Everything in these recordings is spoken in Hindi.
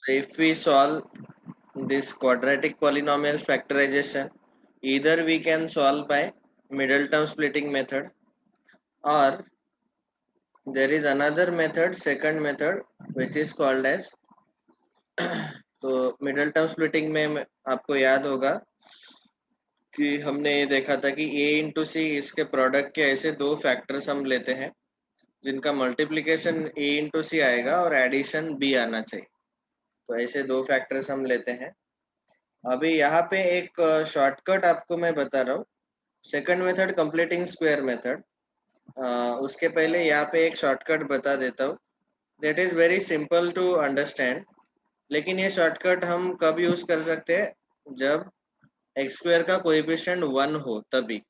So if we solve this quadratic polynomials factorization, either we can solve by middle term splitting method, or there is another method, second method, which is called as तो मिडल टर्म स्प्लिटिंग में आपको याद होगा कि हमने ये देखा था कि a इंटू सी इसके प्रोडक्ट के ऐसे दो फैक्टर्स हम लेते हैं जिनका मल्टीप्लिकेशन a इंटू सी आएगा और एडिशन b आना चाहिए। तो ऐसे दो फैक्टर्स हम लेते हैं। अभी यहाँ पे एक शॉर्टकट आपको मैं बता रहा हूँ, second method completing square method. उसके पहले यहाँ पे एक शॉर्टकट बता देता हूँ, that is very simple to understand. लेकिन ये शॉर्टकट हम कब यूज कर सकते हैं, जब एक्स स्क्वायर का कोएफिशिएंट 1 हो तभी,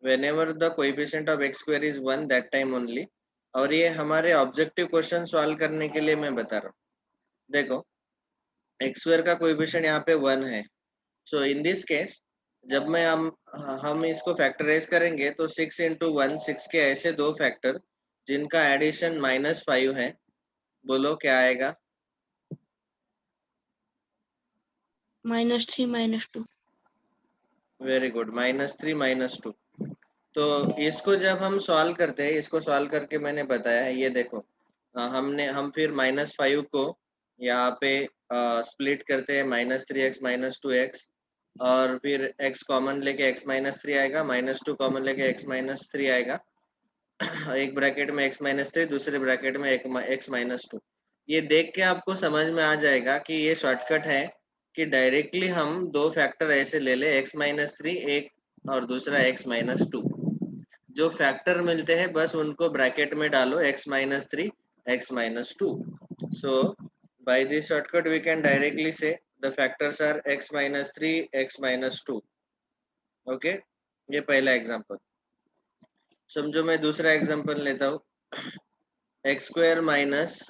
whenever the coefficient of x square is 1 that time only। और ये हमारे ऑब्जेक्टिव क्वेश्चन सॉल्व करने के लिए मैं बता रहा हूँ। देखो एक्स स्क्वायर का कोएफिशिएंट यहाँ पे 1 है, सो इन दिस केस जब मैं हम इसको फैक्टराइज करेंगे तो 6 इंटू 1 6 के ऐसे दो फैक्टर जिनका एडिशन -5 है। बोलो क्या आएगा? -3 -2। Very good, -3 -2। तो इसको जब हम सॉल्व करते हैं, इसको सॉल्व करके मैंने बताया है, ये देखो हम फिर -5 को यहाँ पे स्प्लिट करते हैं, -3x -2x, और फिर x कॉमन लेके x -3 आएगा, -2 कॉमन लेके x -3 आएगा। एक ब्रैकेट में x -3, दूसरे ब्रैकेट में x -2। ये देख के आपको समझ में आ जाएगा कि ये शॉर्टकट है कि डायरेक्टली हम दो फैक्टर ऐसे ले ले, x -3 एक और दूसरा x -2। जो फैक्टर मिलते हैं बस उनको ब्रैकेट में डालो, x -3 x -2। So by this shortcut we can directly see the factors are x -3 x -2। Okay, ये पहला एग्जांपल। समझो मैं दूसरा एग्जांपल लेता हूँ, x square minus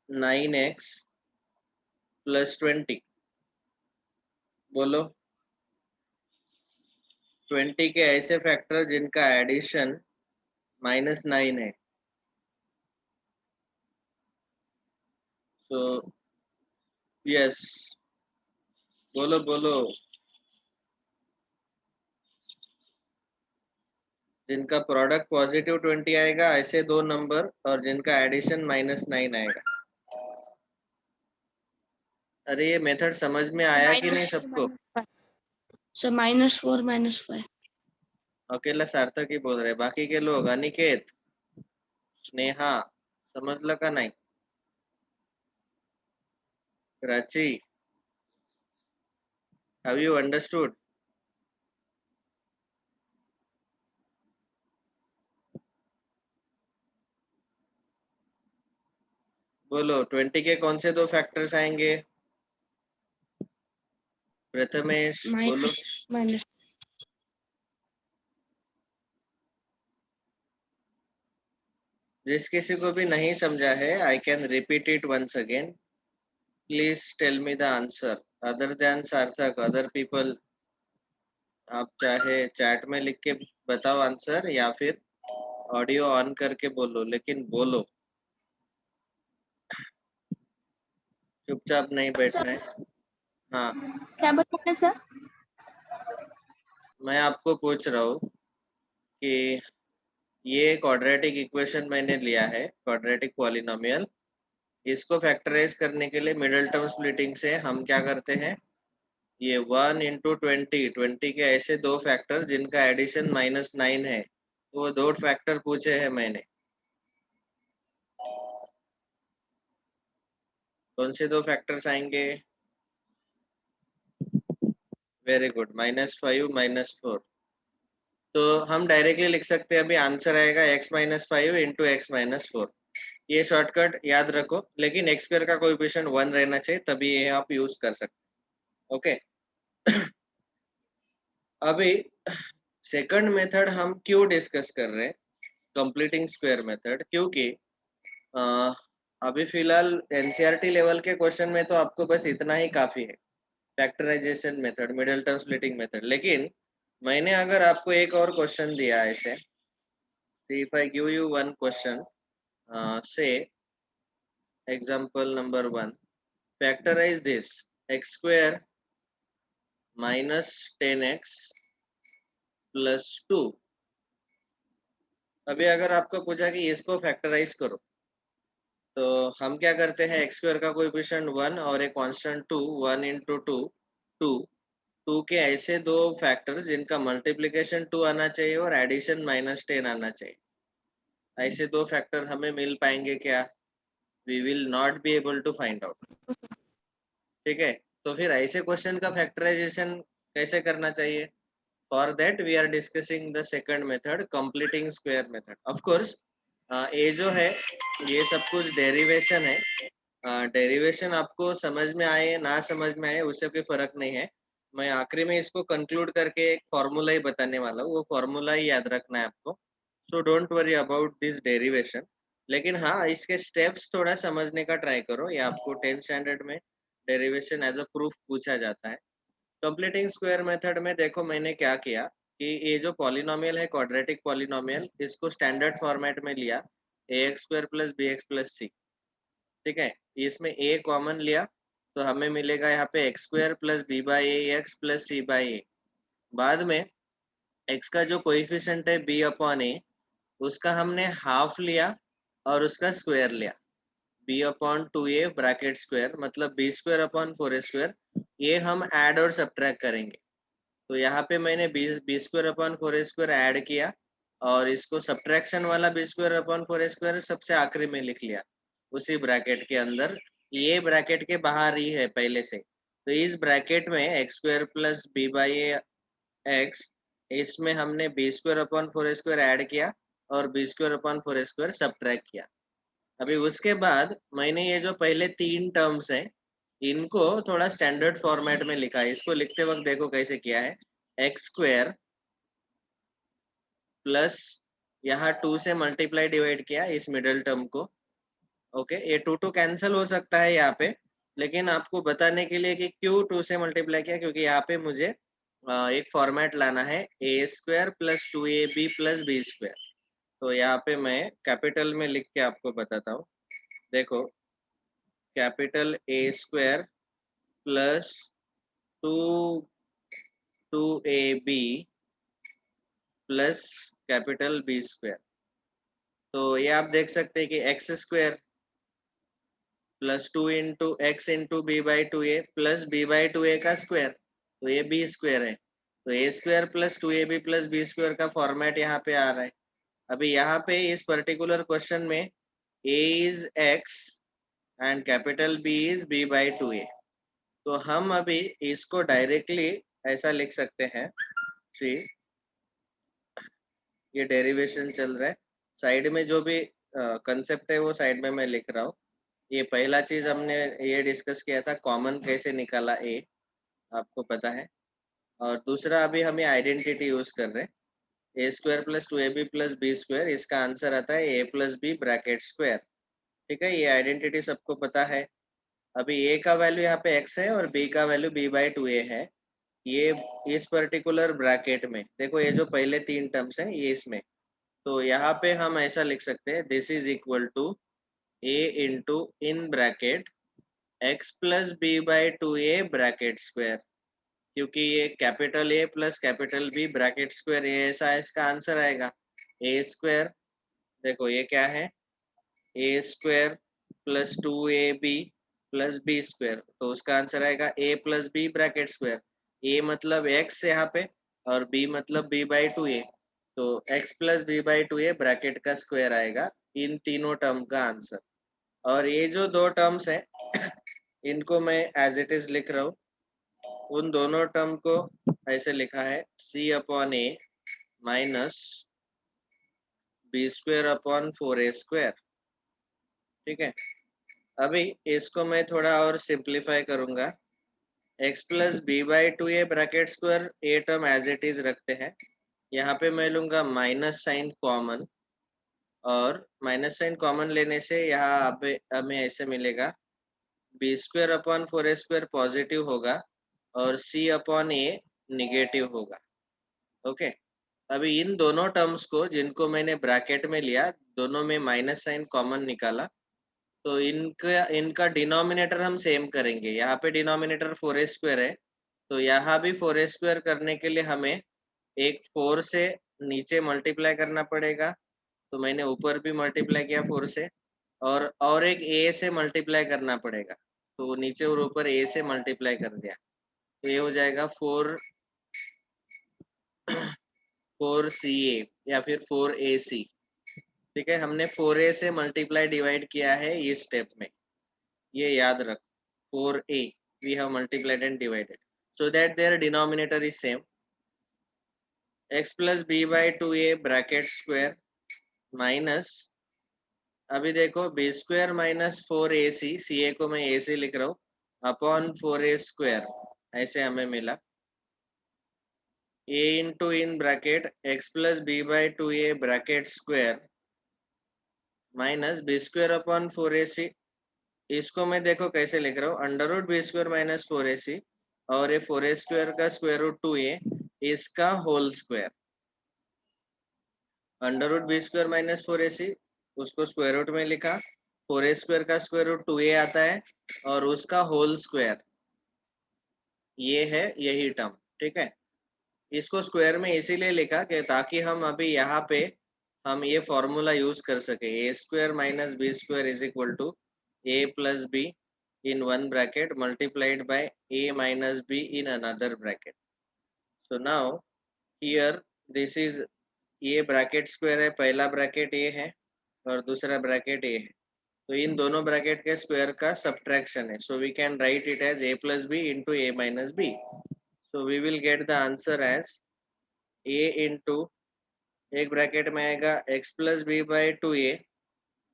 9x plus 20। बोलो 20 के ऐसे फैक्टर जिनका एडिशन -9 है। सो यस, बोलो बोलो, जिनका प्रोडक्ट पॉजिटिव 20 आएगा ऐसे दो नंबर, और जिनका एडिशन -9 आएगा। अरे ये मेथड समझ में आया कि नहीं सबको? सर -4 -5। अकेला सार्थक ही बोल रहे, बाकी के लोग अनिकेत, स्नेहा, समजलं का नाही? राची, हैव यू अंडरस्टूड? बोलो 20 के कौन से दो फैक्टर्स आएंगे? प्रथमेश बोलो। माइनस जिस किसी को भी नहीं समझा है, I can repeat it once again. Please tell me the answer, other than Sarthak, other people. आप चाहे चैट में लिख के बताओ आंसर, या फिर ऑडियो ऑन करके बोलो, लेकिन बोलो, चुपचाप नहीं बैठना है। हाँ, क्या बताते सर? मैं आपको पूछ रहा हूँ कि ये क्वाड्रेटिक इक्वेशन मैंने लिया है, क्वाड्रेटिक पॉलिनोमियल। इसको फैक्टराइज करने के लिए मिडिल टर्म स्प्लिटिंग से हम क्या करते हैं, ये 1 इंटू 20 के ऐसे दो फैक्टर जिनका एडिशन -9 है, तो वो दो फैक्टर पूछे हैं मैंने। कौन से दो फैक्टर्स आएंगे? Very good, -5 -4। तो हम डायरेक्टली लिख सकते हैं, अभी आंसर आएगा x -5 इंटू x -4। ये शॉर्टकट याद रखो, लेकिन एक्स स्क्वायर का कोएफिशिएंट 1 रहना चाहिए, तभी ये आप यूज कर सकते। ओके। अभी सेकंड मेथड हम क्यों डिस्कस कर रहे हैं, कंप्लीटिंग स्क्वायर मेथड, क्योंकि अ, अभी फिलहाल एनसीईआरटी लेवल के क्वेश्चन में तो आपको बस इतना ही काफी है, factorisation method, middle term splitting method. लेकिन मैंने अगर आपको एक और क्वेश्चन दिया ऐसे, if I give you one question, Say example number 1, factorize this x square minus 10x plus 2. अभी अगर आपको पूछा कि इसको फैक्टराइज करो तो हम क्या करते हैं, एक्स स्क्वायर का कोएफिशिएंट 1 और एक कांस्टेंट 2, 1 इंटू 2, 2, 2 के ऐसे दो फैक्टर्स जिनका मल्टीप्लिकेशन 2 आना चाहिए और एडिशन -10 आना चाहिए। ऐसे दो फैक्टर हमें मिल पाएंगे क्या? We will not be able to find out. ठीक है, तो फिर ऐसे क्वेश्चन का फैक्टराइजेशन कैसे करना चाहिए? For that we are discussing the second method, completing square method. Of course ये जो है ये सब कुछ डेरिवेशन है। डेरिवेशन आपको समझ में आए ना समझ में आए उससे कोई फर्क नहीं है। मैं आखिरी में इसको कंक्लूड करके एक फॉर्मूला ही बताने वाला हूँ, वो फॉर्मूला ही याद रखना है आपको। सो don't worry about this derivation, लेकिन हाँ इसके स्टेप्स थोड़ा समझने का ट्राई करो। ये आपको 10th स्टैंडर्ड में डेरिवेशन एज अ प्रूफ पूछा जाता है। कंप्लीटिंग स्क्वायर मेथड में देखो मैंने क्या किया कि ये जो पॉलिनोमियल है क्वाड्रेटिक पॉलिनोमियल, इसको स्टैंडर्ड फॉर्मेट में लिया, ax square plus B X plus C. ठीक है, इसमें a कॉमन लिया तो हमें मिलेगा यहाँ पे x square plus B by A x plus C by A. बाद में x का जो कोएफिशिएंट है b अपॉन ए, उसका हमने हाफ लिया और उसका स्क्वायर लिया, b upon 2a bracket square, मतलब b square upon 4a square. ये हम ऐड और सब्ट्रैक्ट करेंगे। तो यहाँ पे मैंने b square upon 4a square add किया और इसको सब्ट्रैक्शन वाला B square upon 4a square सबसे आखिरी में लिख लिया उसी ब्रैकेट के अंदर। ये ब्रैकेट के बाहर ही है पहले से, तो इस ब्रैकेट में x square plus B by x, इसमें हमने b square upon 4a square add किया और b square upon 4a square subtract किया। अभी उसके बाद मैंने ये जो पहले तीन टर्म्स है इनको थोड़ा स्टैंडर्ड फॉर्मेट में लिखा है। इसको लिखते वक्त देखो कैसे किया है, एक्स स्क्वायर प्लस यहाँ 2 से मल्टीप्लाई डिवाइड किया इस मिडल टर्म को। ओके, ये 2 कैंसिल हो सकता है यहाँ पे, लेकिन आपको बताने के लिए कि क्यों 2 से मल्टीप्लाई किया, क्योंकि यहाँ पे मुझे एक फॉर्मेट लाना है A square plus 2ab plus B square. तो यहाँ पे मैं कैपिटल में लिख के आपको बताता हूँ। देखो, capital A square plus 2ab plus capital B square. तो ये आप देख सकते हैं कि x square plus 2 into x into B by 2a plus B by 2a का स्क्वायर, तो ये बी स्क्वायर है। तो A square plus 2ab plus B square का फॉर्मेट यहाँ पे आ रहा है। अभी यहाँ पे इस पर्टिकुलर क्वेश्चन में a is x and capital B is b by 2a। तो हम अभी इसको डायरेक्टली ऐसा लिख सकते हैं। सी, ये डेरिवेशन चल रहा है, साइड में जो भी कंसेप्ट है वो साइड में मैं लिख रहा हूँ। ये पहला चीज हमने ये डिस्कस किया था, कॉमन कैसे निकाला ए, आपको पता है। और दूसरा अभी हमें आइडेंटिटी यूज कर रहे हैं, A square plus 2ab plus B square, इसका आंसर आता है A plus B bracket square. ठीक है, ये आइडेंटिटी सबको पता है। अभी ए का वैल्यू यहाँ पे x है और b का वैल्यू b बाई 2a है। ये इस पर्टिकुलर ब्रैकेट में देखो, ये जो पहले तीन टर्म्स हैं ये इसमें, तो यहाँ पे हम ऐसा लिख सकते हैं, this is equal to a into in bracket x plus B by 2a bracket square, क्योंकि ये capital A plus capital B bracket square, ये ऐसा इसका आंसर आएगा। a स्क्वायर, देखो ये क्या है, a square plus 2ab plus B square, तो उसका आंसर आएगा a plus B bracket square. a मतलब x यहाँ पे और b मतलब b बाई 2a, तो x plus B by 2a bracket का स्क्वायर आएगा इन तीनों टर्म का आंसर। और ये जो दो टर्म्स है इनको मैं एज इट इज लिख रहा हूँ। उन दोनों टर्म को ऐसे लिखा है, c upon A minus B square upon 4a square. ठीक है, अभी इसको मैं थोड़ा और सिंप्लीफाई करूंगा। x plus B by 2a bracket square, a term as it is रखते हैं। यहाँ पे मैं लूंगा माइनस साइन कॉमन, और माइनस साइन कॉमन लेने से यहाँ पे हमें ऐसे मिलेगा, b square upon 4a square positive होगा और c अपॉन ए निगेटिव होगा। ओके, अभी इन दोनों टर्म्स को जिनको मैंने ब्रैकेट में लिया, दोनों में माइनस साइन कॉमन निकाला, तो इनका इनका डिनोमिनेटर हम सेम करेंगे। यहाँ पे डिनोमिनेटर 4a² है, तो यहाँ भी 4a² करने के लिए हमें एक 4 से नीचे मल्टीप्लाई करना पड़ेगा, तो मैंने ऊपर भी मल्टीप्लाई किया 4 से, और एक a से मल्टीप्लाई करना पड़ेगा, तो नीचे और ऊपर a से मल्टीप्लाई कर दिया, तो ये हो जाएगा 4ca या फिर 4ac। ठीक है, हमने 4a से मल्टीप्लाई डिवाइड किया है इस स्टेप में, ये याद रख। 4a we have multiplied and divided so that their denominator is same. X plus b by 2a bracket square minus, अभी देखो b square minus 4ac, ca को मैं ac लिख रहा हूँ, अपॉन 4a square, ऐसे हमें मिला। a into in bracket x plus b by 2a bracket square minus b square upon 4ac, इसको मैं देखो कैसे लिख रहा हूँ, under root b square minus 4ac, और ये 4a² का स्क्वायर रूट 2a, इसका whole square. Under root b square minus 4ac, उसको स्क्वायर रूट में लिखा, 4a² का स्क्वायर रूट 2a आता है, और उसका होल स्क्वायर, ये है यही टर्म। ठीक है, इसको स्क्वायर में इसीलिए लिखा कि ताकि हम अभी यहाँ पे हम ये फॉर्मूला यूज कर सके, a² minus B square is equal to a plus b in one bracket multiplied by a minus b in another bracket. So now here this is, ये ब्रैकेट स्क्वायर है, पहला ब्रैकेट ये है और दूसरा ब्रैकेट ये है, तो इन दोनों ब्रैकेट के स्क्वायर का सब्ट्रैक्शन है, so we can write it as a plus b into a minus b. So we will get the answer as a into, एक ब्रैकेट में आएगा x plus b by 2a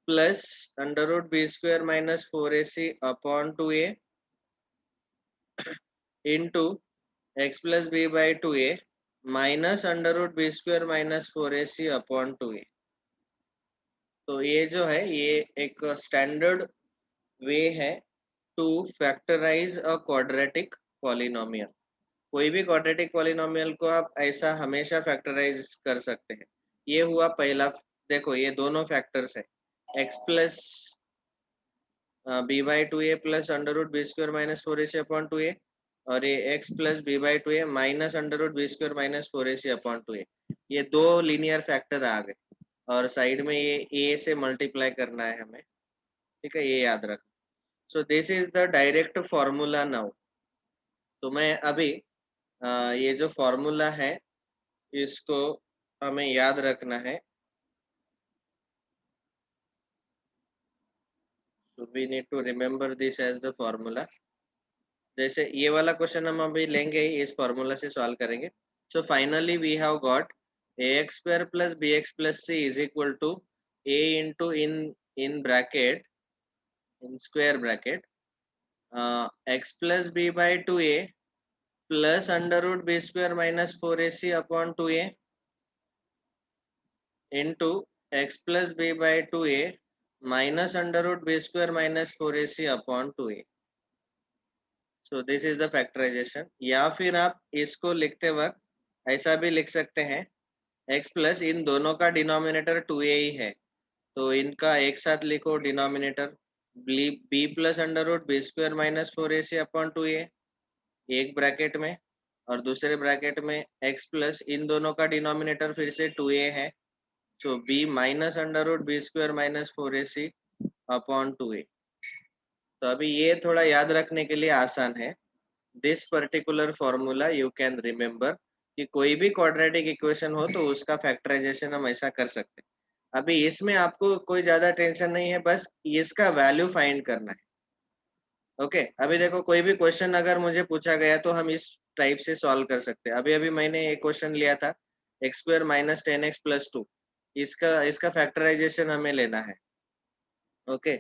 plus under root b square minus 4ac upon 2a into x plus B by 2a minus under root b square minus 4ac upon 2a। तो ये जो है ये एक स्टैंडर्ड वे है to factorise a quadratic polynomial. कोई भी क्वाड्रेटिक पॉलिनोमियल को आप ऐसा हमेशा फैक्टराइज कर सकते हैं। ये हुआ पहला, देखो ये दोनों फैक्टर्स है, x plus B by 2a plus under root b square minus 4ac upon 2a, और ये x plus B by 2a minus under root b square minus 4ac upon 2a, ये दो लीनियर फैक्टर आ गए, और साइड में ये a से मल्टीप्लाई करना है हमें। ठीक है, ये याद रख। सो this is the direct formula now. तो मैं अभी ये जो फॉर्मूला है इसको हमें याद रखना है। So we need to remember this as the formula. जैसे ये वाला क्वेश्चन हम अभी लेंगे ही, इस फॉर्मूला से सॉल्व करेंगे। So finally we have got ax² plus bx plus c is equal to a into in bracket, in square bracket, x plus b by 2a plus under root b square minus 4ac upon 2a into x plus b by 2a minus under root b square minus 4ac upon 2a। So this is the factorisation. या फिर आप इसको लिखते वक्त ऐसा भी लिख सकते हैं, x प्लस, इन दोनों का डिनोमिनेटर 2a ही है, तो इनका एक साथ लिखो denominator, b plus under root b square minus 4ac upon 2a एक ब्रैकेट में, और दूसरे ब्रैकेट में x प्लस, इन दोनों का डिनोमिनेटर फिर से 2a है, so b minus under root b square minus 4ac upon 2a। तो अभी ये थोड़ा याद रखने के लिए आसान है। This particular formula you can remember, कि कोई भी क्वाड्रेटिक इक्वेशन हो तो उसका फैक्टराइजेशन हम ऐसा कर सकते हैं। अभी इसमें आपको कोई ज्यादा टेंशन नहीं है, बस इसका वैल्यू फाइंड करना है। ओके, अभी देखो कोई भी क्वेश्चन अगर मुझे पूछा गया तो हम इस टाइप से सॉल्व कर सकते हैं। अभी अभी मैंने एक क्वेश्चन लिया था, x square minus 10x plus 2, इसका इसका फैक्टराइजेशन हमें लेना है। ओके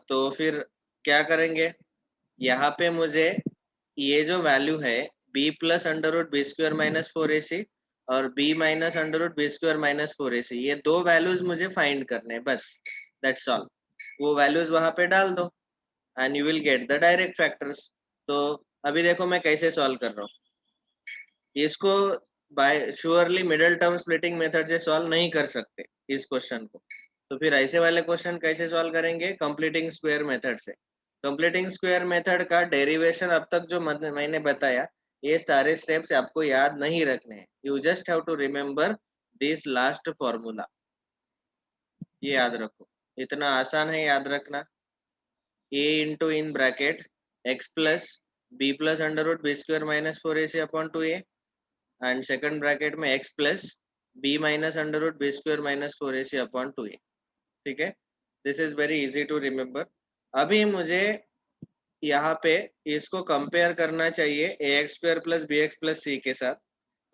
तो फिर क्या करेंगे, यहाँ पे मुझे ये जो वैल्यू है b plus under root b square minus 4ac और b minus under root b square minus 4ac, ये दो वैल्यूज मुझे फाइंड करने हैं, बस दैट्स ऑल। वो वैल्यूज वहां पे डाल दो and you will get the direct factors. तो अभी देखो मैं कैसे सॉल्व कर रहा हूँ इसको। By surely middle term splitting method से सॉल्व नहीं कर सकते इस क्वेश्चन को। तो फिर ऐसे वाले क्वेश्चन कैसे सॉल्व करेंगे? कंप्लीटिंग स्क्वायर मेथड से। कंप्लीटिंग स्क्वायर मेथड का डेरिवेशन अब तक जो मैंने बताया, ये सारे स्टेप्स आपको याद नहीं रखने हैं। You just have to remember this last formula, ये याद रखो, इतना आसान है याद रखना। a into in bracket x plus b plus under root b square minus 4ac upon 2a and second bracket में x plus b minus under root b square minus 4ac upon 2a। ठीक है, this is very easy to remember. अभी मुझे यहाँ पे इसको कंपेयर करना चाहिए A X square plus B X plus C के साथ।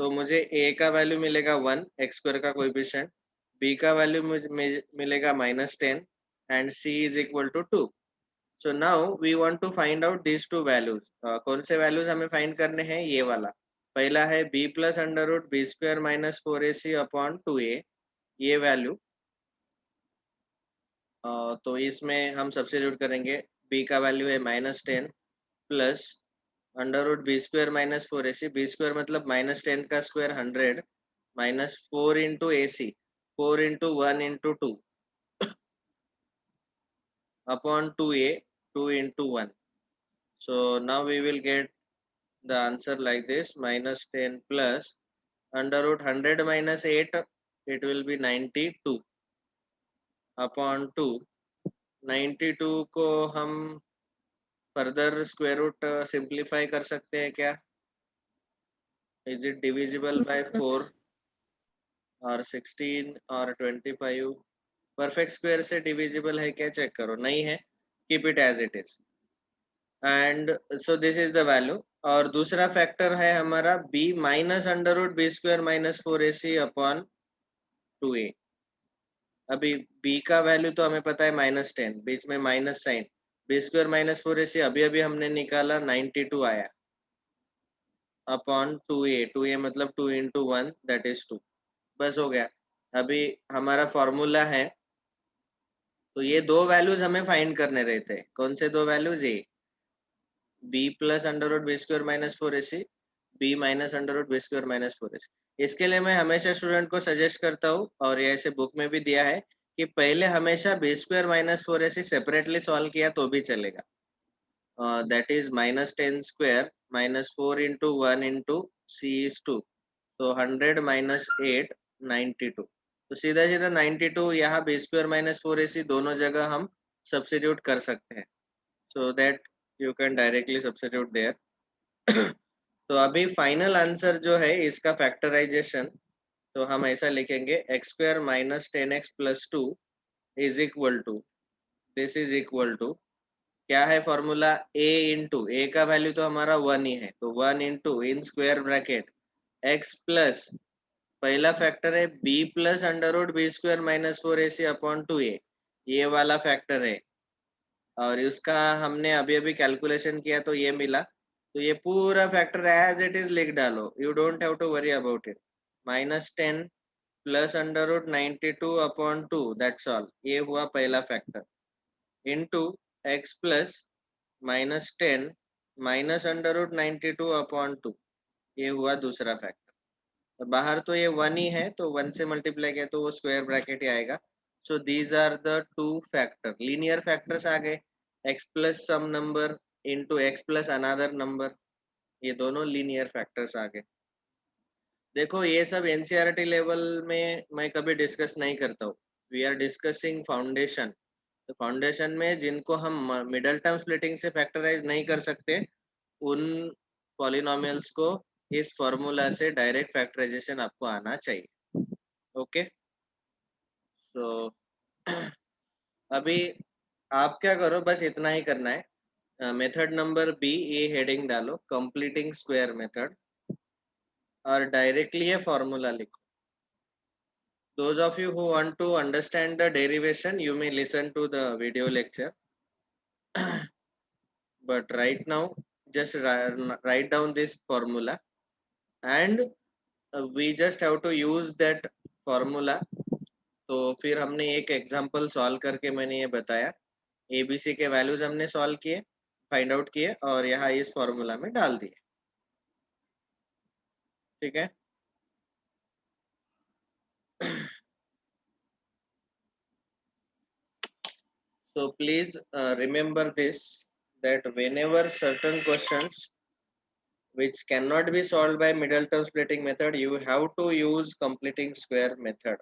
तो मुझे a का वैल्यू मिलेगा 1, एक्स स्क्वायर का कोएफिशिएंट, b का वैल्यू मुझे मिलेगा -10 and c is equal to 2। So now we want to find out these two values. कौन से वैल्यूज हमें फाइंड करने हैं? ये वाला पहला है b plus under root b square minus 4ac upon 2a, ये वैल्यू। तो इसमें हम सब्स्टिट्यूट करेंगे। b का वैल्यू है -10 plus under root b square minus 4ac, b square मतलब -10 का square 100 minus 4 into a c, 4 into 1 into 2 upon 2a, 2 into 1। So now we will get the answer like this: -10 plus under root 100 minus 8, it will be 92 upon 2। 92 को हम फर्दर स्क्वायर रूट सिंप्लीफाई कर सकते हैं क्या? इज इट डिविजिबल बाय 4 और 16 और 25? परफेक्ट स्क्वायर से डिविजिबल है क्या? चेक करो, नहीं है, keep it as it is. And so this is the value. और दूसरा फैक्टर है हमारा b minus under root b square minus 4ac upon 2a। अभी b का वैल्यू तो हमें पता है -10, बीच में minus sign, b square minus 4ac अभी अभी हमने निकाला 92 आया अपॉन 2a, 2a मतलब 2 इंटू 1 दैट इज 2। बस हो गया। अभी हमारा फॉर्मूला है, तो ये दो वैल्यूज हमें फाइंड करने रहते हैं। कौन से दो वैल्यूज? ये b plus under root b square minus 4ac, b minus under root b square minus 4ac। इसके लिए मैं हमेशा स्टूडेंट को सजेस्ट करता हूँ, और ये ऐसे बुक में भी दिया है, कि पहले हमेशा b square minus 4ac separately solve किया तो भी चलेगा। That is -10 square minus 4 into 1 into c is 2, तो 100 माइनस 8, 92। तो सीधा सीधा 92 यहाँ बी स्क्वायर माइनस 4ac दोनों जगह हम सब्स्टिट्यूट कर सकते हैं, so that you can directly substitute there। तो अभी फाइनल आंसर जो है इसका फैक्टराइजेशन, तो हम ऐसा लिखेंगे x square minus 10x plus 2 is equal to, this is equal to, क्या है फॉर्मूला? a इंटू, a का वैल्यू तो हमारा 1 ही है, तो 1 into in square bracket x plus, पहला फैक्टर है b plus under root b square minus 4ac upon 2a, ये वाला फैक्टर है। और उसका हमने अभी अभी कैलकुलेशन किया तो ये मिला, तो ये पूरा फैक्टर एज इट इज लिख डालो, you don't have to worry about it. -10 plus under root 92 upon 2, that's all, ये हुआ पहला factor, into x plus -10 minus under root 92 upon 2, ये हुआ दूसरा फैक्टर। बाहर तो ये 1 ही है, तो 1 से मल्टीप्लाई किया तो वो स्क्वायर ब्रैकेट ही आएगा। So these are the two factor, linear factors आ गए, x plus some number into x plus another number, ये दोनों लीनियर फैक्टर्स आ गए। देखो ये सब एनसीईआरटी लेवल में मैं कभी डिस्कस नहीं करता हूँ, वी आर डिस्कसिंग फाउंडेशन। तो फाउंडेशन में जिनको हम मिडल टर्म स्प्लिटिंग से फैक्टराइज नहीं कर सकते, उन पॉलिनोमियल्स को इस फॉर्मूला से डायरेक्ट फैक्टराइजेशन आपको आना चाहिए। ओके, तो अभी आप क्या करो, बस इतना ही करना है। मेथड नंबर बी, ये हेडिंग डालो, कंप्लीटिंग स्क्वायर मेथड, और डायरेक्टली ये फॉर्मूला लिखो। Those of you who want to understand the derivation, you may listen to the video lecture। But right now, just write down this formula, and we just have to use that formula। तो फिर हमने एक एग्जांपल सॉल्व करके मैंने ये बताया, एबीसी के वैल्यूज हमने सॉल्व किए, फाइंड आउट किए, और यहाँ इस फॉर्मूला में डाल दिए। ठीक है, So please remember this, that whenever certain questions which cannot be solved by middle term splitting method, you have to use completing square method.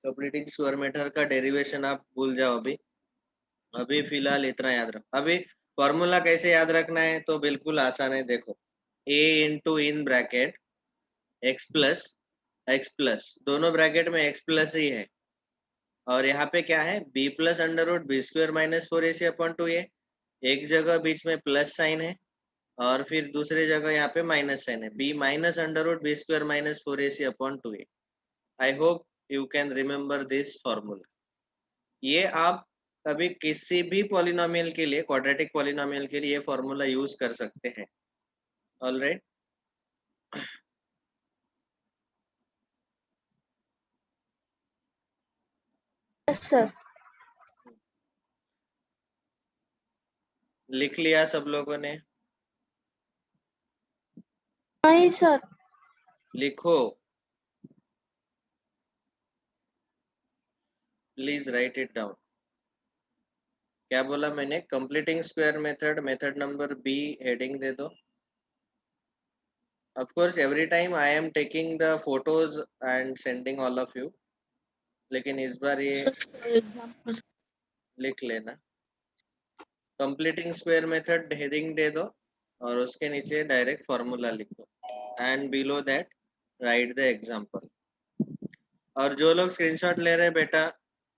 Completing square method का डेरिवेशन आप भूल जाओ अभी फिलहाल इतना याद रखो। अभी फॉर्मूला कैसे याद रखना है तो बिल्कुल आसान है। देखो a into in bracket x plus दोनों ब्रैकेट में x प्लस ही है, और यहाँ पे क्या है b plus under root b square minus 4ac upon 2a। एक जगह बीच में प्लस साइन है और फिर दूसरी जगह यहाँ पे माइनस साइन है, b minus under root b square minus 4ac upon 2a। I hope you can remember this formula. ये आप कभी किसी भी पॉलिनोमियल के लिए, क्वाड्रेटिक पॉलिनोमियल के लिए ये फॉर्मूला यूज कर सकते हैं। Alright, Yes, sir. लिख लिया सब लोगों ने? नहीं सर। लिखो, प्लीज राइट इट डाउन। क्या बोला मैंने? Completing square method, method number B heading दे दो। Of course every time I am taking the photos and sending all of you, लेकिन इस बार ये एग्जाम्पल लिख लेना। कंप्लीटिंग स्क्वायर मेथड हेडिंग दे दो और उसके नीचे डायरेक्ट फॉर्मूला लिखो and below that write the example. और जो लोग स्क्रीनशॉट ले रहे हैं बेटा,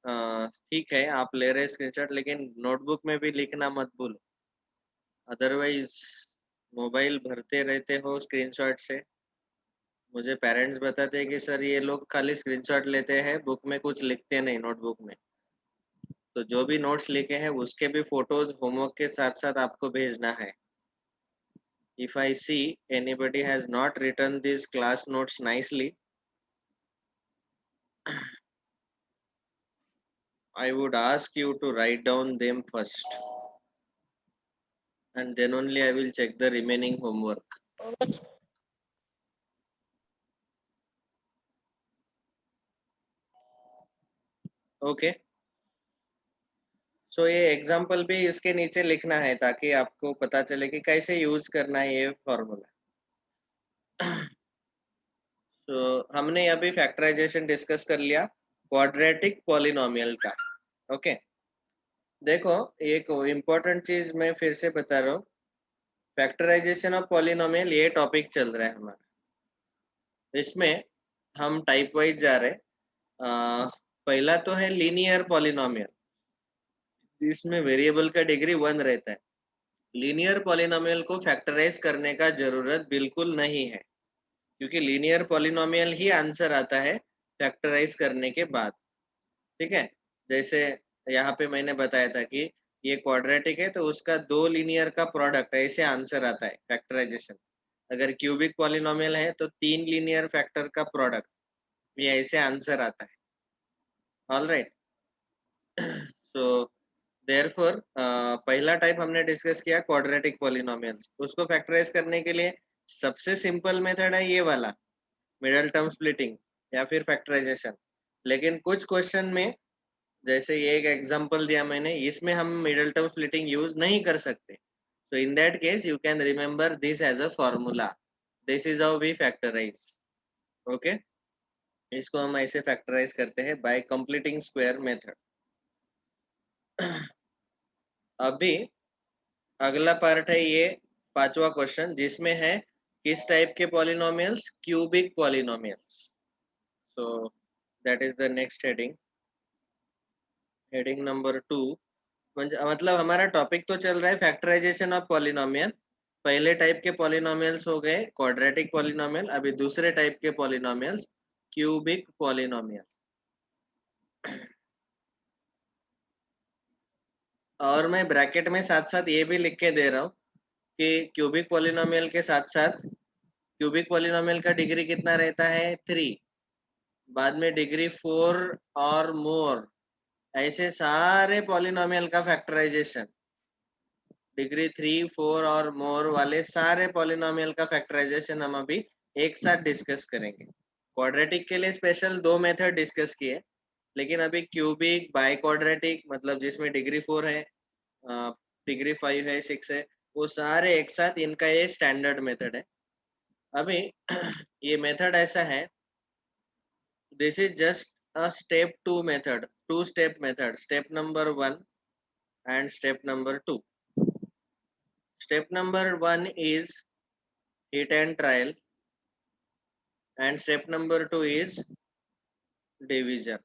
ठीक है आप ले रहे स्क्रीनशॉट, लेकिन नोटबुक में भी लिखना मत भूलो, अदरवाइज मोबाइल भरते रहते हो स्क्रीनशॉट से। मुझे पेरेंट्स बताते हैं कि सर ये लोग खाली स्क्रीनशॉट लेते हैं, बुक में कुछ लिखते नहीं नोटबुक में। तो जो भी नोट्स लिखे हैं उसके भी फोटोज होमवर्क के साथ साथ आपको भेजना है। If I see anybody has not written these class notes nicely, I would ask you to write down them first, and then only I will check the remaining homework. Okay. So ये एग्जाम्पल भी इसके नीचे लिखना है ताकि आपको पता चले कि कैसे यूज करना है ये फॉर्मूला। तो हमने अभी फैक्टराइजेशन डिस्कस कर लिया क्वाड्रेटिक पॉलिनोमियल का। ओके, देखो एक इम्पोर्टेंट चीज मैं फिर से बता रहा हूँ, फैक्टराइजेशन ऑफ पॉलिनोमियल ये टॉपिक चल रहा है हमारा। इसमें हम टाइप वाइज जा रहे। पहला तो है लीनियर पॉलिनोमियल, इसमें वेरिएबल का डिग्री 1 रहता है। लीनियर पॉलिनोमियल को फैक्टराइज करने का जरूरत बिल्कुल नहीं है, क्योंकि लीनियर पॉलिनोमियल ही आंसर आता है फैक्टराइज करने के बाद। ठीक है, जैसे यहाँ पे मैंने बताया था कि ये क्वाड्रेटिक है तो उसका दो लीनियर का प्रोडक्ट ऐसे आंसर आता है फैक्टराइजेशन। अगर क्यूबिक पॉलिनोमियल है तो 3 लीनियर फैक्टर का प्रोडक्ट, ये ऐसे आंसर आता है। ऑल राइट, सो देयरफॉर पहला टाइप हमने डिस्कस किया क्वाड्रेटिक पॉलिनोमियल्स। उसको फैक्टराइज करने के लिए सबसे सिंपल मेथड है ये वाला, मिडल टर्म स्प्लिटिंग या फिर फैक्टराइजेशन। लेकिन कुछ क्वेश्चन में, जैसे ये एक एग्जांपल दिया मैंने, इसमें हम मिडल टर्म स्प्लिटिंग यूज नहीं कर सकते। So in that case you can remember this as a formula. This is how we factorize. Okay, इसको हम ऐसे फैक्टराइज करते हैं बाय कंप्लीटिंग स्क्वायर मेथड। अभी अगला पार्ट है ये पांचवा क्वेश्चन, जिसमें है किस टाइप के polynomials? Cubic polynomials. So that is the next heading, heading number 2। मतलब हमारा टॉपिक तो चल रहा है फैक्टराइजेशन ऑफ पॉलिनोमियल। पहले टाइप के पॉलिनोमियल्स हो गए क्वाड्रेटिक पॉलिनोमियल, अभी दूसरे टाइप के पॉलिनोमियल्स क्यूबिक पॉलिनोमियल्स। और मैं ब्रैकेट में साथ साथ ये भी लिख के दे रहा हूँ कि क्यूबिक पॉलिनोमियल के साथ साथ क्यूबिक पॉलिनोमियल का डिग्री कितना रहता है? 3, बाद में डिग्री 4 और मोर, ऐसे सारे पॉलिनोमियल का फैक्टराइजेशन डिग्री 3, 4 और मोर वाले सारे पॉलिनोमियल का फैक्टराइजेशन हम अभी एक साथ डिस्कस करेंगे। क्वाड्रेटिक के लिए स्पेशल 2 मेथड डिस्कस किए, लेकिन अभी क्यूबिक, बाई क्वाड्रेटिक मतलब जिसमें डिग्री 4 है, डिग्री 5 है, 6 है, वो सारे एक साथ, इनका ये स्टैंडर्ड मेथड है। अभी ये मेथड ऐसा है, this is just a step 2 method, two step method, step number 1 and step number 2. Step number 1 is hit and trial and step number 2 is division.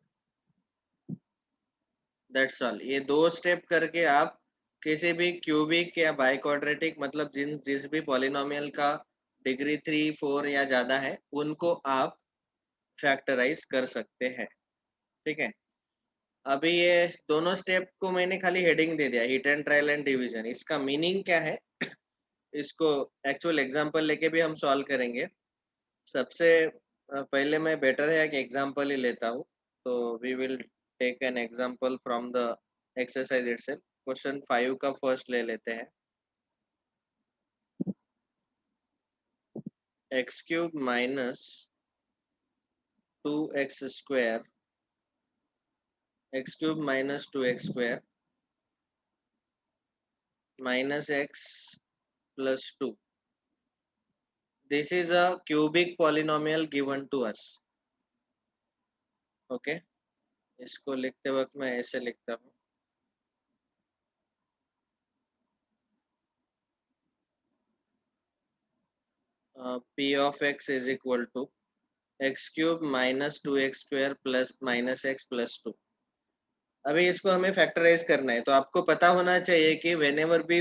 That's all. ये दो स्टेप करके आप किसी भी क्यूबिक या बाई क्वाड्रेटिक मतलब जिस भी पॉलिनोमियल का डिग्री 3, 4 या ज्यादा है, उनको आप फैक्टराइज कर सकते हैं। ठीक है, अभी ये दोनों स्टेप को मैंने खाली हेडिंग दे दिया, hit and trial and division. इसका मीनिंग क्या है, इसको एक्चुअल एग्जांपल लेके भी हम सॉल्व करेंगे। सबसे पहले मैं बेटर है कि एग्जांपल ही लेता हूँ, तो we will take an example from the exercise itself. Question 5 का फर्स्ट ले लेते हैं। X cube minus 2x square, x cube minus 2x square minus x plus 2, this is a cubic polynomial given to us. Okay, इसको लिखते वक्त मैं ऐसे लिखता हूँ, p of x is equal to x cube minus 2x square plus minus x plus 2। अभी इसको हमें फैक्टराइज करना है, तो आपको पता होना चाहिए कि whenever we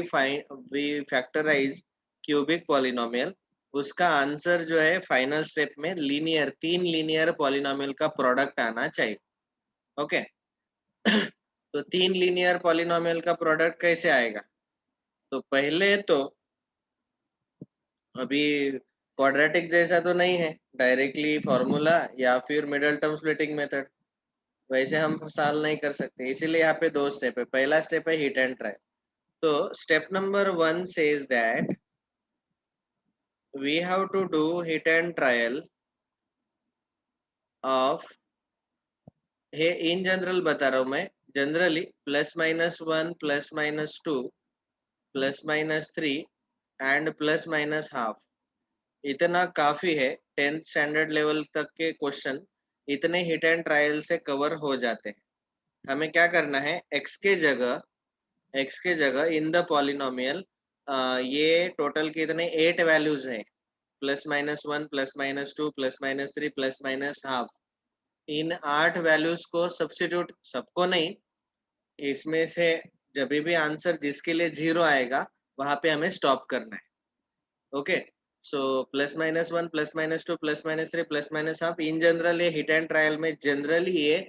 factorize cubic polynomial, उसका आंसर जो है फाइनल स्टेप में लीनियर, 3 लीनियर पॉलिनोमियल का प्रोडक्ट आना चाहिए। ओके तो 3 लीनियर पॉलिनोमियल का प्रोडक्ट कैसे आएगा? तो पहले तो अभी क्वाड्रेटिक जैसा तो नहीं है, डायरेक्टली फॉर्मूला या फिर मिडल टर्म स्प्लिटिंग मेथड, वैसे हम सॉल्व नहीं कर सकते, इसीलिए यहाँ पे दो स्टेप है। पहला स्टेप है हिट एंड ट्राई। तो step number 1 says that we have to do hit and trial of, ये इन जनरल बता रहा हूँ मैं, जनरली +-1 +-2 +-3 एंड +-हाफ, इतना काफी है। 10th स्टैंडर्ड लेवल तक के क्वेश्चन इतने हिट एंड ट्रायल से कवर हो जाते हैं। हमें क्या करना है, x के जगह इन द पॉलिनोमियल, ये टोटल कितने 8 वैल्यूज है, +-1 +-2 +-3 +-हाफ, इन 8 वैल्यूज को सब्स्टिट्यूट, सबको नहीं, इसमें से जब भी आंसर जिसके लिए 0 आएगा वहां पे हमें स्टॉप करना है। ओके, सो +-1 +-2 +-3 +-हाफ, इन जनरल ये हिट एंड ट्रायल में जनरली ये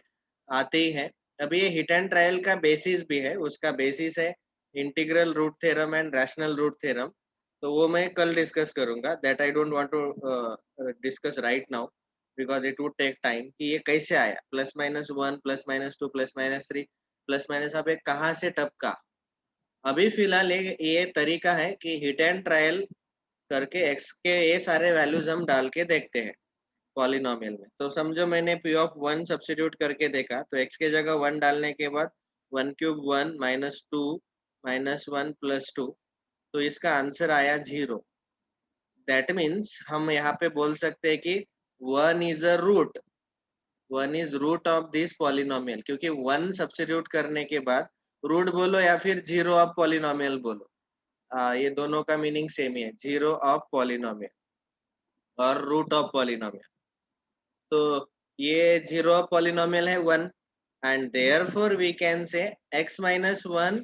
आते ही है। अभी ये हिट एंड ट्रायल का बेसिस भी है, उसका बेसिस है integral root theorem and rational root theorem, तो वो मैं कल डिस्कस करूंगा। That I don't want to discuss right now because it would take time कि ये कैसे आया, +-1 +-2 +-3 +- अब ये कहाँ से टपका। अभी फिलहाल ये तरीका है कि हिट एंड ट्रायल करके x के ये सारे वैल्यूज हम डाल के देखते हैं पॉलिनोमियल में। तो समझो मैंने p ऑफ 1 सब्स्टिट्यूट करके देखा, तो x के जगह 1 डालने के बाद 1 क्यूब 1 -2 -1 +2, तो इसका आंसर आया 0। दैट मीन्स हम यहाँ पे बोल सकते हैं कि 1 is a root, 1 is root of this polynomial, क्योंकि 1 सब्स्टिट्यूट करने के बाद रूट बोलो या फिर 0 ऑफ पॉलिनोमियल बोलो, ये दोनों का मीनिंग सेम ही है, 0 ऑफ पॉलिनोमियल और रूट ऑफ पॉलिनोमियल। तो ये 0 ऑफ पॉलिनोमियल है 1, and therefore we can say x minus 1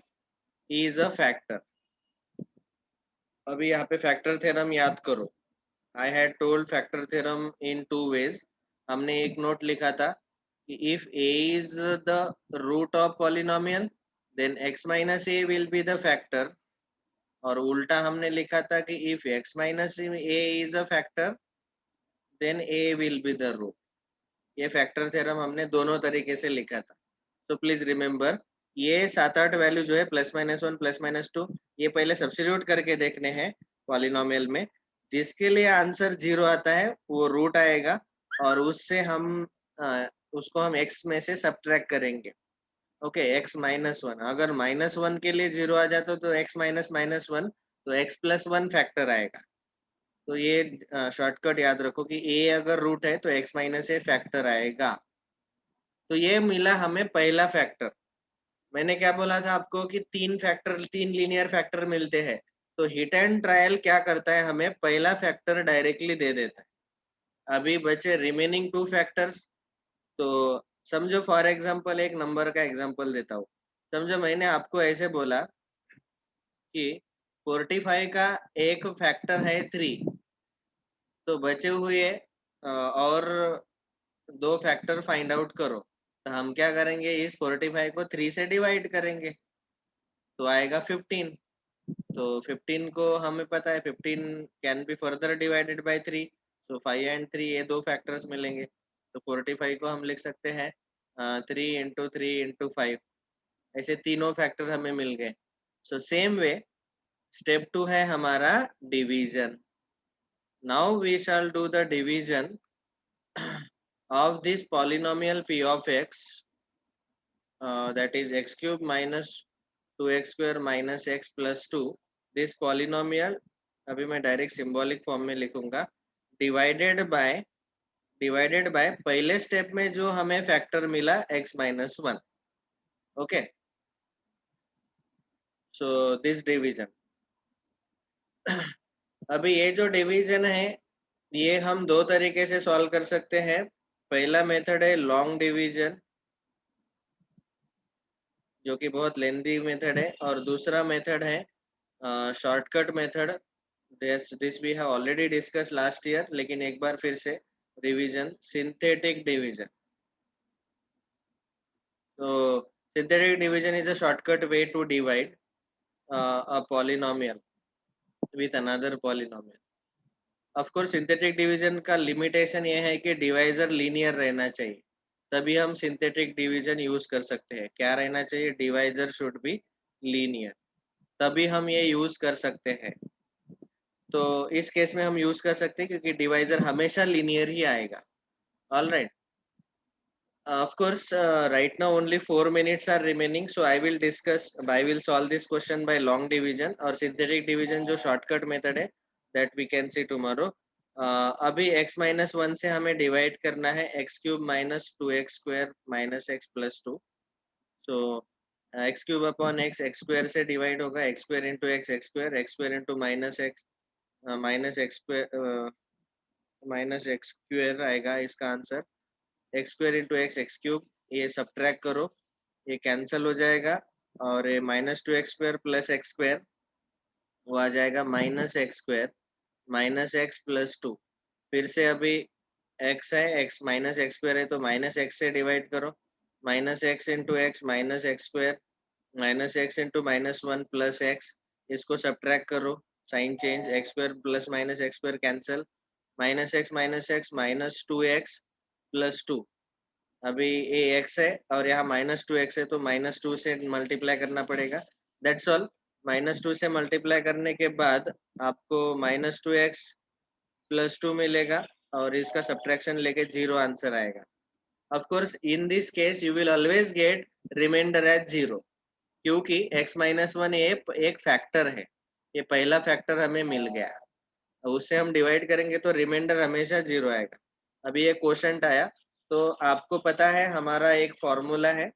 is a factor। अभी यहाँ पे फैक्टर थ्योरम याद करो, I had told factor theorem in 2 ways। हमने एक नोट लिखा था कि if a is the root of polynomial then x minus a will be the factor, और उल्टा हमने लिखा था कि if x minus a is a factor then a will be the root। ये फैक्टर थ्योरम हमने दोनों तरीके से लिखा था। तो प्लीज रिमेम्बर ये 7-8 वैल्यू जो है +-1 +-2 ये पहले सब्स्टिट्यूट करके देखने हैं पॉलिनोमियल में। जिसके लिए आंसर 0 आता है वो रूट आएगा और उससे हम उसको हम x में से सब्ट्रैक्ट करेंगे। ओके, x-1 अगर -1 के लिए 0 आ जाता तो x -1 तो x+1 फैक्टर आएगा। तो ये शॉर्टकट याद रखो कि a अगर रूट है तो x - a फैक्टर आएगा। तो ये मिला हमें पहला फैक्टर। मैंने क्या बोला था आपको कि 3 लीनियर फैक्टर मिलते हैं। तो हिट एंड ट्रायल क्या करता है, हमें पहला फैक्टर डायरेक्टली दे देता है। अभी बचे रिमेनिंग 2 फैक्टर्स। तो समझो फॉर एग्जांपल एक नंबर का एग्जांपल देता हूँ। समझो मैंने आपको ऐसे बोला कि 45 का एक फैक्टर है 3, तो बचे हुए और 2 फैक्टर फाइंड आउट करो। तो हम क्या करेंगे, इस 45 को 3 से डिवाइड करेंगे तो आएगा 15। तो 15 को हमें पता है 15 can be further divided by 3। तो 5 एंड 3 ये 2 फैक्टर्स मिलेंगे। तो 45 को हम लिख सकते हैं 3 इंटू 3 इंटू 5। ऐसे तीनों फैक्टर हमें मिल गए। सो सेम वे स्टेप 2 है हमारा division. Now we shall do the division of this polynomial p of x, that is x cube minus 2x square minus x plus 2. this polynomial अभी मैं डायरेक्ट सिंबॉलिक फॉर्म में लिखूंगा, डिवाइडेड बाय पहले स्टेप में जो हमें फैक्टर मिला x-1। Okay, so this division अभी ये जो डिवीजन है ये हम दो तरीके से सॉल्व कर सकते हैं। पहला मेथड है लॉन्ग डिवीजन जो कि बहुत लेंथी मेथड है, और दूसरा मेथड है shortcut method. This we have already discuss last year, लेकिन एक बार फिर से रिवीजन, सिंथेटिक डिवीजन। तो synthetic division is a shortcut way to divide a polynomial with another polynomial. Of course synthetic division का लिमिटेशन ये है कि डिवाइजर लीनियर रहना चाहिए, तभी हम सिंथेटिक डिवीजन यूज कर सकते हैं। क्या रहना चाहिए, डिवाइजर शुड बी लीनियर, तभी हम ये यूज कर सकते हैं। तो इस केस में हम यूज कर सकते हैं क्योंकि डिवाइजर हमेशा लीनियर ही आएगा। All right, of course right now only 4 minutes are remaining, so I will solve this question by long division और synthetic division जो shortcut method है that we can see tomorrow. अभी x-1 से हमें डिवाइड करना है x cube minus 2x square minus x plus 2। सो x cube upon x square से डिवाइड होगा, x square into x square into minus x minus x square आएगा इसका answer. X square into x cube, ये सब्ट्रैक्ट करो, ये कैंसिल हो जाएगा और ये -2x² प्लस एक्स स्क्वायर वो आ जाएगा -x² माइनस एक्स प्लस 2। फिर से अभी x है, x माइनस एक्स स्क्वायर है तो माइनस एक्स से डिवाइड करो, minus x into x minus x square minus x into -1 plus x, इसको सब्ट्रैक्ट करो, sign change, x square plus minus x square cancel, minus x minus 2x plus 2। अभी ये x है और यहाँ -2x है तो -2 से मल्टीप्लाई करना पड़ेगा। That's all. -2 से मल्टीप्लाई करने के बाद आपको -2x प्लस 2 मिलेगा और इसका सब्ट्रैक्शन लेके 0 आंसर आएगा। Of course in this case you will always get reminder as 0 क्योंकि x-1 ये एक फैक्टर है, ये पहला फैक्टर हमें मिल गया, उससे हम डिवाइड करेंगे तो रिमाइंडर हमेशा 0 आएगा। अभी ये क्वोशंट आया तो आपको पता है हमारा एक फॉर्मूला है,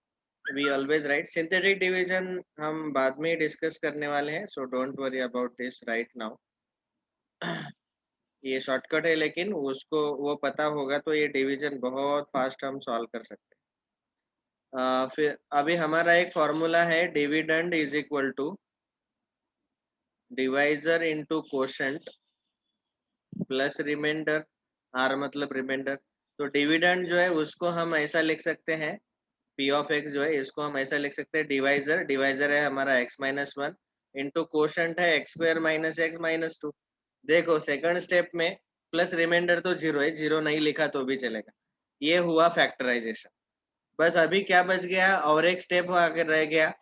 we always write. Synthetic division हम बाद में डिस्कस करने वाले हैं, so don't worry about this right now. ये शॉर्टकट है लेकिन उसको वो पता होगा तो ये डिवीजन बहुत फास्ट हम सॉल्व कर सकते हैं। फिर अभी हमारा एक फॉर्मूला है, dividend is equal to divisor into quotient plus reminder, r मतलब रिमाइंडर। तो डिविडेंड जो है उसको हम ऐसा लिख सकते हैं, p ऑफ x जो है इसको हम ऐसा लिख सकते हैं, डिवाइजर है हमारा x-1 इंटू क्वोशंट है x square minus x minus 2। देखो सेकंड स्टेप में प्लस रिमाइंडर तो 0 है, 0 नहीं लिखा तो भी चलेगा। ये हुआ फैक्टराइजेशन। बस अभी क्या बच गया, और एक स्टेप आगे रह गया,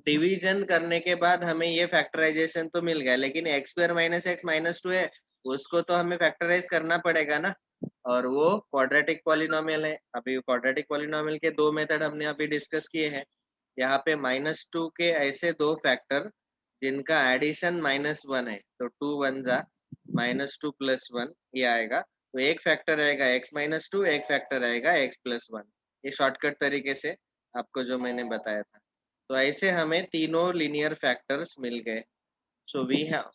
डिवीजन करने के बाद हमें ये फैक्टराइजेशन तो मिल गया, लेकिन x square minus x minus 2 है, उसको तो हमें फैक्टराइज करना पड़ेगा ना, और वो क्वाड्रेटिक पॉलिनोमियल है। अभी क्वाड्रेटिक पॉलिनोमियल के दो मेथड हमने अभी डिस्कस किए हैं। यहाँ पे -2 के ऐसे दो फैक्टर जिनका एडिशन -1 है, तो 2 1 जा -2 + 1 ये आएगा। तो एक फैक्टर आएगा x -2, एक फैक्टर आएगा x + 1। ये शॉर्टकट तरीके से आपको जो मैंने बताया था। तो ऐसे हमें तीनों लीनियर फैक्टर्स मिल गए। सो वी हैव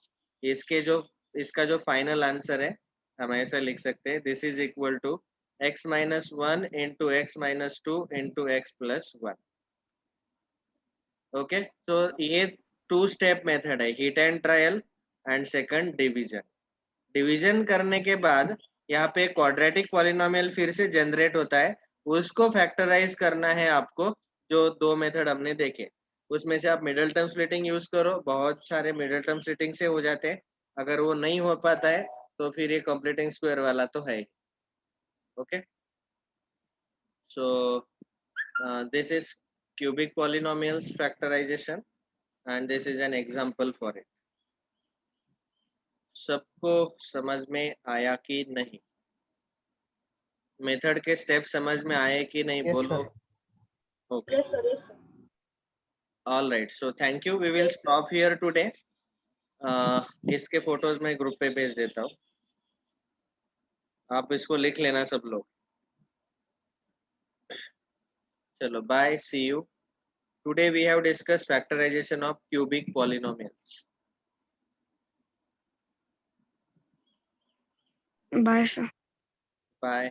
इसका जो फाइनल आंसर है, हम ऐसा लिख सकते हैं, this is equal to x -1 into x -2 into x + 1। Okay, तो ये 2 स्टेप मेथड है, hit and trial and second division. Division करने के बाद यहाँ पे क्वाड्रेटिक पॉलिनोमियल फिर से जनरेट होता है, उसको फैक्टराइज करना है आपको। जो दो मेथड हमने देखे उसमें से आप मिडिल टर्म स्प्लिटिंग यूज करो, बहुत सारे मिडिल टर्म स्प्लिटिंग से हो जाते हैं। अगर वो नहीं हो पाता है तो फिर ये कंप्लीटिंग स्क्वायर वाला तो है। Okay, so this is cubic polynomials factorization and this is an example for it. सबको समझ में आया कि नहीं? मेथड के स्टेप समझ में आए कि नहीं? Yes, बोलो। sir. Okay, Yes, sir. Yes, sir. All right, so thank you, we will stop here today. इसके फोटोज मैं ग्रुप पे भेज देता हूँ, आप इसको लिख लेना सब लोग। चलो bye, see you. Today we have discuss factorisation of cubic polynomials. Bye, sir. Bye.